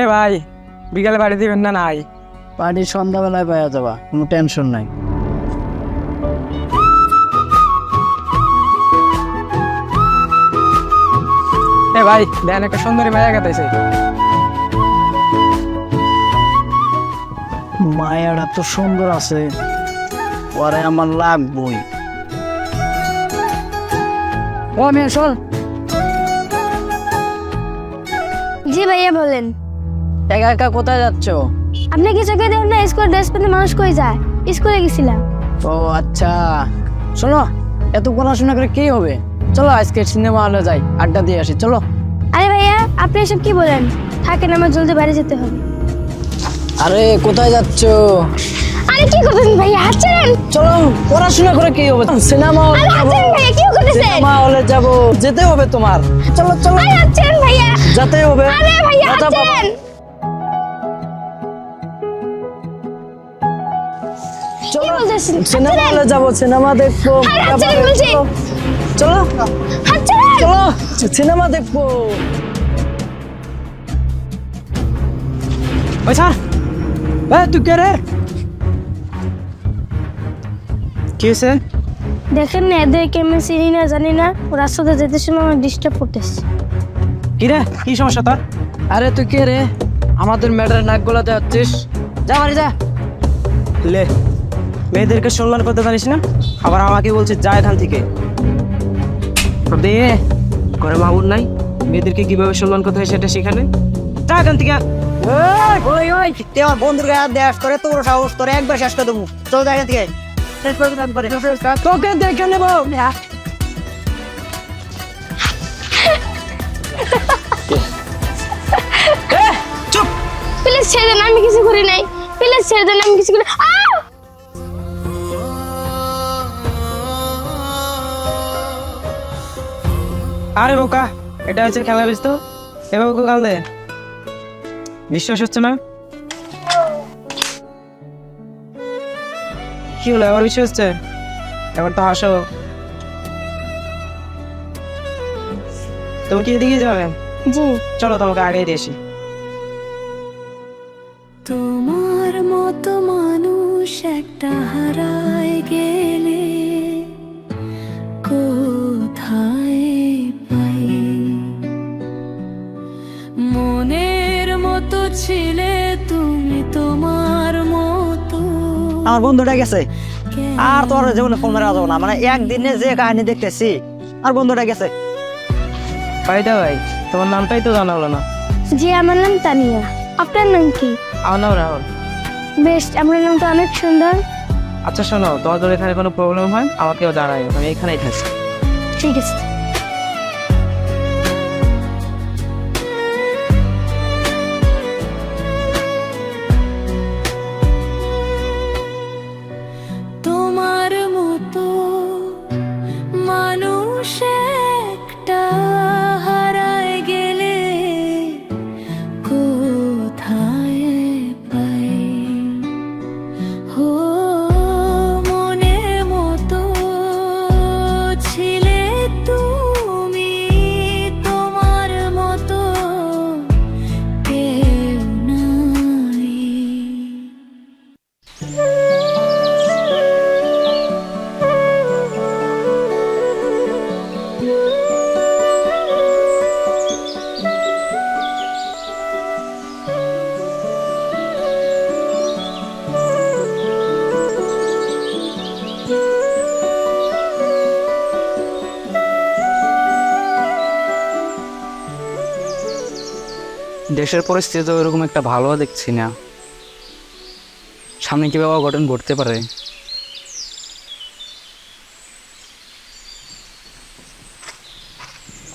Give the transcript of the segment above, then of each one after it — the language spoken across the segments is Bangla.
এ ভাই, বিকালে বাড়ি দিবেন না? নাই, পার্টি সন্ধ্যাবেলায় পাওয়া যাবা, কোনো টেনশন নাই। এ ভাই দেন, একটা সুন্দরী মায়া কাটাইছে। মায়াটা তো সুন্দর আছে, পরে আমার লাগবই। ও মেয়ে শোন, জি ভাইয়া বলেন। একা একা কোথায় যাচ্ছ? আপনি কি চোখে দেখেন না স্কুল ড্রেস পরে মানুষ কই যায়? স্কুলে গেছিলাম। ও আচ্ছা, শোনো, এত পড়াশোনা করে কি হবে? চলো আজকে সিনেমা হলে যাই, আড্ডা দিয়ে আসি, চলো। আরে ভাইয়া আপনি এসব কি বলেন? থাকেন, আমার জলদি বাইরে যেতে হবে। আরে কোথায় যাচ্ছ? আরে কি করতেছেন ভাইয়া? হাঁটছেন? চলো, পড়াশোনা করে কি হবে? সিনেমা হলে আরে যাবো। হাঁটছেন ভাইয়া, কি করতেছেন? সিনেমা হলে যাবো, যেতে হবে তোমার। চলো চলো, আরে হাঁটছেন ভাইয়া। যেতে হবে। আরে ভাইয়া আচ্ছা, বাবা। হাঁটছেন? চলো, কি বলতেছেন? সিনেমা হাঁটছেন? হলে যাবো, সিনেমা দেখবো। আরে হাঁটছেন বলছি। চলো হাঁটছেন? চলো, সিনেমা দেখবো। ওই স্যার, এ তুই কে রে? কি হয়েছে? দেখেন না, এদেরকে আমি চিনি না জানি না, ও রাস্তাতে যেতে সময় আমার ডিস্টার্ব করতেছে। কি রে, কি সমস্যা তোর? আরে তুই কে রে? আমাদের ম্যাডার নাক গলাতে যাচ্ছিস? যা বাড়ি যা। লে, মেয়েদেরকে সম্মান করতে জানিস না, আবার আমাকে বলছিস যা এখান থেকে। দে, ঘরে মাহুর নাই, মেয়েদেরকে কিভাবে সম্মান করতে হয় সেটা শেখালে। যা এখান থেকে। ওই ওই তুই আমার বন্ধুর গায়ে হাত দেয়াস, তোরে তোর সাহস, তোরে একবার শেষ করে দেবো। চল দেখা থেকে শেষ করে দিলাম করে। তোকে দেখে নেবো। চুপ। প্লিজ ছেড়ে দেন, আমি কিছু করি নাই। প্লিজ ছেড়ে দেন, আমি কিছু করি। আহ! আরে বোকা, এটা হচ্ছে খেলা ব্যস্ত, এভাবে কাল দে। বিশ্বাস হচ্ছে না? কি হলো, এবার বিশ্বাস হচ্ছে? এবার তো হাসো। তুমি কি এদিকে যাবে? জি। চলো তোমাকে আগে দিয়ে আসি। তোমার মতো মানুষ একটা হারায় গেলে কোথায় পাই? মনের মতো ছিলে তুমি, তোমার মতো আমার বন্ধুটা গেছে, আর তোর জীবনে ফোন মেরা যাবো না। মানে একদিনে যে কাহিনী দেখতেছি, আর বন্ধুটা গেছে। ফারিদা ভাই, তোমার নামটাই তো জানা হলো না। জি, আমার নাম তানিয়া। আপনার নাম কি? আমার নাম রাহুল। বেশ, আপনার নামটা অনেক সুন্দর। আচ্ছা শোনো, তোমার যদি এখানে কোনো প্রবলেম হয় আমাকেও জানাই, আমি এখানেই থাকি। ঠিক আছে। তোমার মতো মানুষ একটা হারায় গেলে কোথায় পাই? হো, মনের মতো ছিলে তুমি, তোমার মতো কেউ নাই। দেশের পরিস্থিতি তো এরকম একটা ভালো দেখছি না, সামনে কিভাবে অঘটন ঘটতে পারে।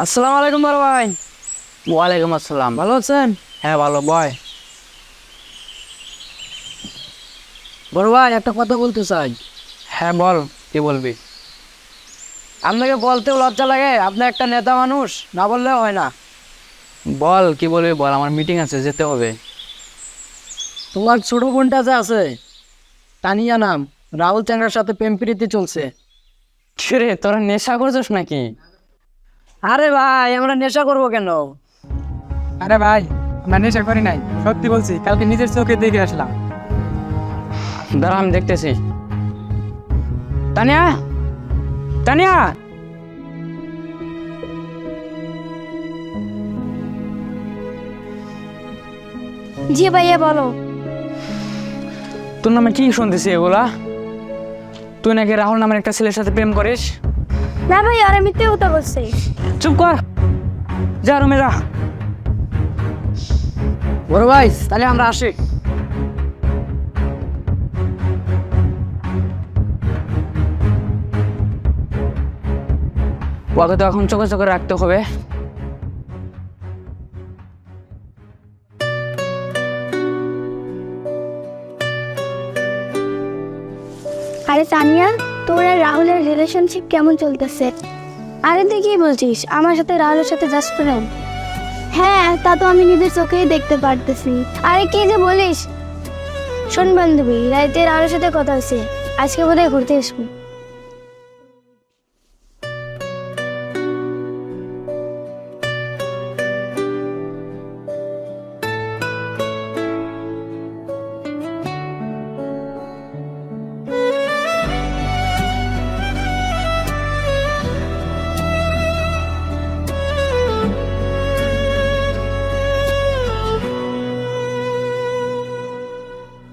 আসসালামু আলাইকুম বড় ভাই। ওয়ালাইকুম আসসালাম। ভালো আছেন? হ্যাঁ ভালো, বয়। বড় ভাই, একটা কথা বলতে চাই। হ্যাঁ বল, কি বলবি? আপনাকে বলতেও লজ্জা লাগে, আপনি একটা নেতা মানুষ, না বললেও হয় না। বল কি বলবি বল, আমার মিটিং আছে, যেতে হবে। তোমার ছোট বোনটা যে আছে, তানিয়া নাম, রাহুল চ্যাংড়ার সাথে প্রেম প্রীতি চলছে। রে, তোরা নেশা করছিস নাকি? আরে ভাই, আমরা নেশা করবো কেন? আরে ভাই, না নেশা করি নাই, সত্যি বলছি, কালকে নিজের চোখে দেখে আসলাম। দাঁড়া আমি দেখতেছি। তানিয়া, তানিয়া, জি ভাইয়া বলো। তোর নামে কি শুনতেছি এগুলা? তুই নাকি রাহুল নামের একটা ছেলের সাথে প্রেম করিস? না ভাই, আর মিথ্যে কথা বলছে। চুপ কর, যা রুমে যা। বড় ভাই তাহলে আমরা আসি। ওকে তো এখন চোখে চোখে রাখতে হবে। আরে তানিয়া, তোর আর রাহুলের রিলেশনশিপ কেমন চলতেছে? আরে তুই কি বলছিস, আমার সাথে রাহুলের সাথে জাস্ট ফ্রেন্ড? হ্যাঁ, তা তো আমি নিজের চোখেই দেখতে পারতেছি। আরে কি যে বলিস? শোন বান্ধবী, রাইতে রাহুলের সাথে কথা হয়েছে, আজকে বোধহয় ঘুরতে আসবো।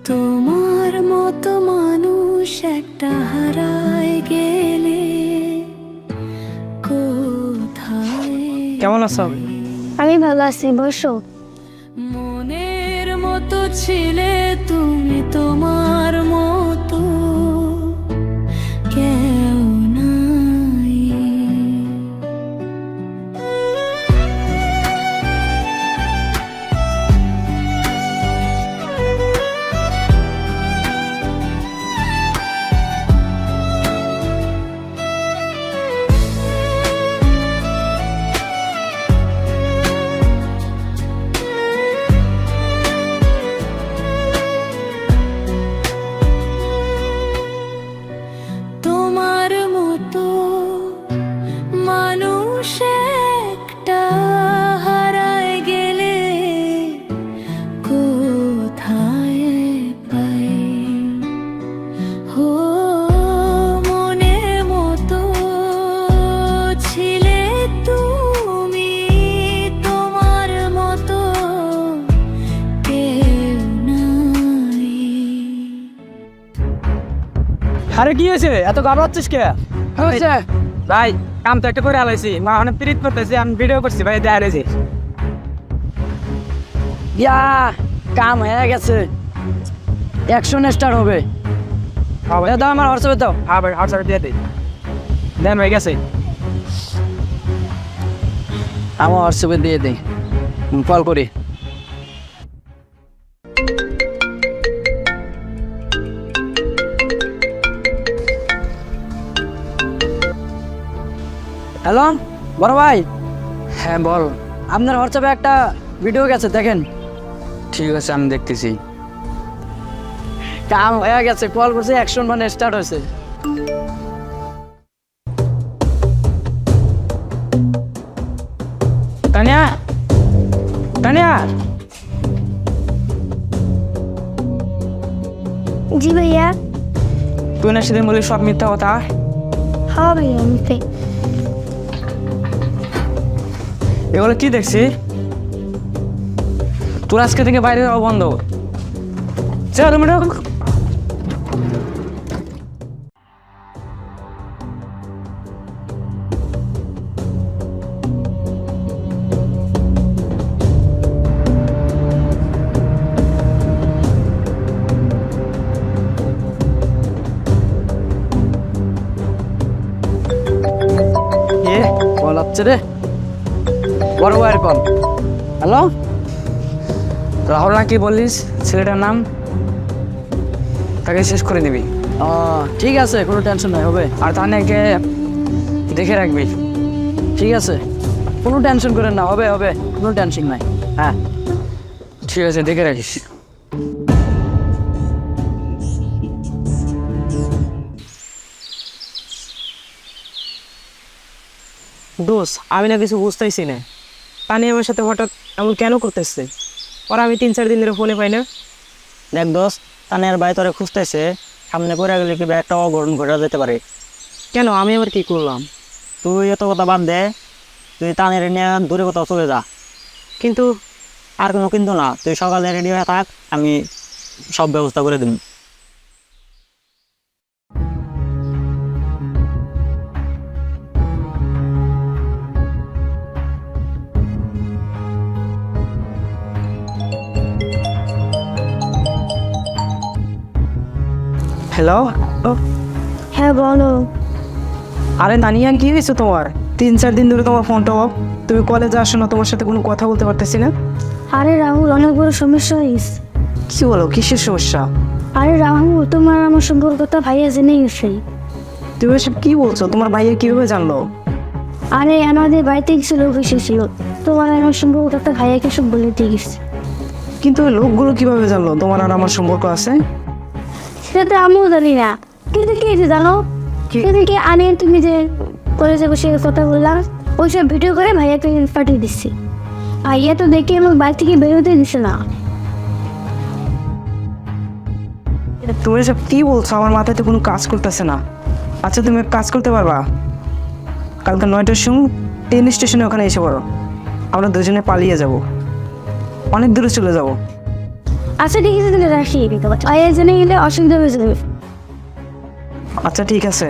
তোমার মতো মানুষ একটা হারায় গেলে কোথায়? কেমন আছো? আমি ভালো আছি, বসো। মনের মতো ছিলে তুমি, তোমার মতো কেউ নাই। তোমার মতো মানুষ একটা হারায় গেলে কোথায় পাই? হো মনের মতো ছিলে তুমি, তোমার মতো কেউ নাই। আরে কি হয়েছে, এত ঘাবড়াচ্ছিস কে? হয়েছে ভাই কাম তো একটা করে আলাইছি, মা অনেক প্রীত করতেছি, আমি ভিডিও করছি ভাই, দেয়া রয়েছে। ইয়া, কাম হয়ে গেছে, অ্যাকশন স্টার্ট হবে। দাও আমার হোয়াটসঅ্যাপে দাও। হ্যাঁ ভাই, হোয়াটসঅ্যাপে দিয়ে দিই। দেন হয়ে গেছে। আমার হোয়াটসঅ্যাপে দিয়ে দিই, কল করি। হ্যালো বড় ভাই, হ্যাঁ বল। আপনার হোয়াটসঅ্যাপে একটা ভিডিও গেছে, দেখেন। ঠিক আছে আমি দেখতেছি। কাম হয়ে গেছে, কল করছে, অ্যাকশন মানে স্টার্ট হয়েছে। তানিয়া, তানিয়া, জি ভাইয়া। তুই না সেদিন বলি সব মিথ্যা কথা? হ্যাঁ ভাইয়া, মিথ্যে। এগুলো কি দেখছি? তোর আজকে থেকে বাইরে যাওয়া বন্ধ। চল রুমে ঢোক। কল আসছে রে, বড় ভাইয়ের কল। হ্যালো, রাহুল না কি বলিস ছেলেটার নাম? তাকে শেষ করে দিবি। ও ঠিক আছে, কোনো টেনশন নাই, হবে। আর তানিয়াকে দেখে রাখবি। ঠিক আছে, কোনো টেনশন করেন না, হবে হবে, কোনো টেনশন নাই। হ্যাঁ ঠিক আছে, দেখে রাখিস। দোষ, আমি না কিছু বুঝতেইছি না, পানি আমার সাথে হঠাৎ এমন কেন করতেছে? ওরা আমি 3-4 দিন ধরে ফোনে পাই না। দেখ দোস্ত, তানের ভাই তোরে খুঁজতেছে, সামনে পড়ে গেলে কি একটা অঘটন ঘটে যেতে পারে। কেন, আমি আবার কি করলাম? তুই এত কথা বাদ দে, তুই তানের নিয়ে দূরে কোথাও চলে যা। কিন্তু আর কোনো কিন্তু না, তুই সকালে রেডি হয়ে থাক, আমি সব ব্যবস্থা করে দিন। হ্যালো। হ্যাঁ বলো। আরে তানিয়া, কি হয়েছে তোমার? 3-4 দিন ধরে তোমার ফোনটা অফ, তুমি কলেজে আসো না, তোমার সাথে কোনো কথা বলতে পারতেছি না। আরে রাহুল, অনেক বড় সমস্যা হয়েছে। কি বলো, কিসের সমস্যা? আরে রাহুল, তোমার আমার সম্পর্কটা ভাইয়া জেনে গেছে। তুমি এসব কি বলছো? তোমার ভাইয়া কিভাবে জানলো? আরে আমাদের বাড়িতে কিছু লোক এসেছিল, তোমার আমার সম্পর্কটা ভাইয়াকে সব বলে দিয়ে গেছে। কিন্তু ওই লোকগুলো কিভাবে জানলো তোমার আর আমার সম্পর্ক আছে? সেটা তো আমিও জানি না, কিন্তু কি যে জানো, সেদিনকে আনে তুমি যে কলেজে বসে কথা বললাম, ওইসব ভিডিও করে ভাইয়াকে পাঠিয়ে দিচ্ছি। ভাইয়া তো দেখে আমার বাড়ি থেকে বেরোতে দিছে না। তুমি এসব কি বলছো? আমার মাথাতে কোনো কাজ করতেছে না। আচ্ছা, তুমি এক কাজ করতে পারবা? কালকে 9টার সময় ট্রেন স্টেশনে ওখানে এসে পড়ো, আমরা দুজনে পালিয়ে যাব, অনেক দূরে চলে যাব। আচ্ছা ঠিক আছে, তাহলে রাখি। ভাইয়া জেনে গেলে অসুবিধা হয়ে যাবে। আচ্ছা ঠিক আছে।